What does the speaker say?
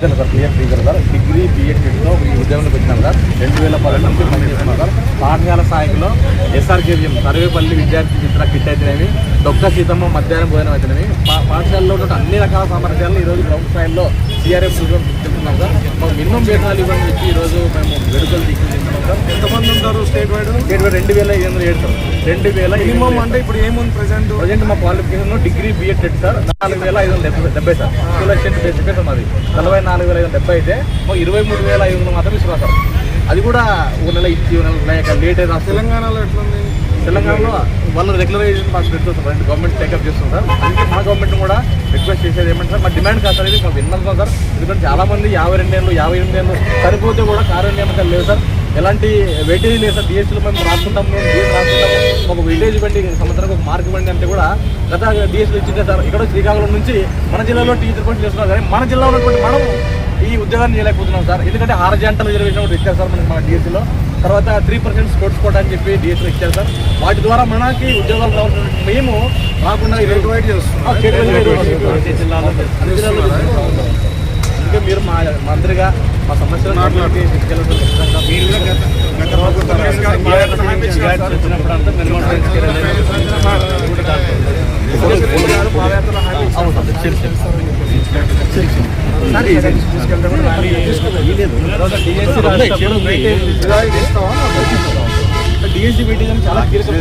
Sir clear teacher sir degree బిఎడ్తో ఈ ఉద్యోగంలోకి వచ్చినాం సార్ 2010 నుంచి పనిచేస్తున్నాం సార్. పాఠశాల స్థాయిలో SRKVM సర్వేపల్లి విద్యార్థి మిత్ర కిట్ అయితేనేవి, డొక్క సీతమ్మ మధ్యాహ్నం భోజనం అయితేనేవి, పాఠశాలలో ఉన్న అన్ని రకాల సామర్థ్యాలను ఈరోజు గ్రౌండ్ స్థాయిలో CRF చెప్తున్నాం సార్. మాకు మినిమం వేతనాలు ఇవ్వని వచ్చి ఈరోజు మేము వేడుకలు తీసుకుంటున్నాం సార్. ఎంతమంది ఉంటారు స్టేట్ వైడ్? 2507 సార్. 2000 మినిమం అంటే ఇప్పుడు ఏముంది ప్రజెంట్ మా qualification degree BEd sir 4570 sir. School assistant basic sir మాది 44,570 అయితే మాకు 23,500 మాత్రం ఇస్తున్నారు సార్. అది కూడా ఒక నెల ఇచ్చి లేట్ అయితే తెలంగాణలో ఎట్లుంది? తెలంగాణలో వాళ్ళు రెగ్యులరైజేషన్ మాకు పెడుతుంది సార్. గవర్నమెంట్ టేకప్ చేస్తుంది సార్. అందుకే మా గవర్నమెంట్ కూడా రిక్వెస్ట్ చేసేది ఏమంటే సార్, మా డిమాండ్ కాదు సార్, ఇది మాకు విన్నాం సార్. ఎందుకంటే చాలామంది 52 ఏళ్ళు 58 ఏళ్ళు సరిపోతే కూడా కార్యనియామకాలు లేవు సార్. ఎలాంటి వెయిటేజ్ లేదు సార్. డిఎస్సీలో మేము రాసుకుంటాము, ఒక వెయిటేజ్ ఇవ్వండి, సంవత్సరానికి ఒక మార్క్ ఇవ్వండి అంటే కూడా గత డిఎస్సీలో ఇచ్చిందే సార్. ఇక్కడ శ్రీకాకుళం నుంచి మన జిల్లాలో టీచర్ పని చేస్తున్నారు కానీ మన జిల్లాలో ఉన్నటువంటి మనం ఈ ఉద్యోగాన్ని చేయలేకపోతున్నాం సార్. ఎందుకంటే హారిజాంటల్ రిజర్వేషన్ కూడా ఇచ్చారు సార్ మనకి మన డిఎస్సీలో. తర్వాత 3% స్పోర్ట్స్ కోటా అని చెప్పి డిఎస్సీలో ఇచ్చారు సార్. వాటి ద్వారా మనకి ఉద్యోగాలు రావాల్సిన మేము రాకుండా అందుకే మీరు మా మంత్రిగా మా సమస్యలు డిఎస్సీ మీటింగ్ చాలా కీలకం.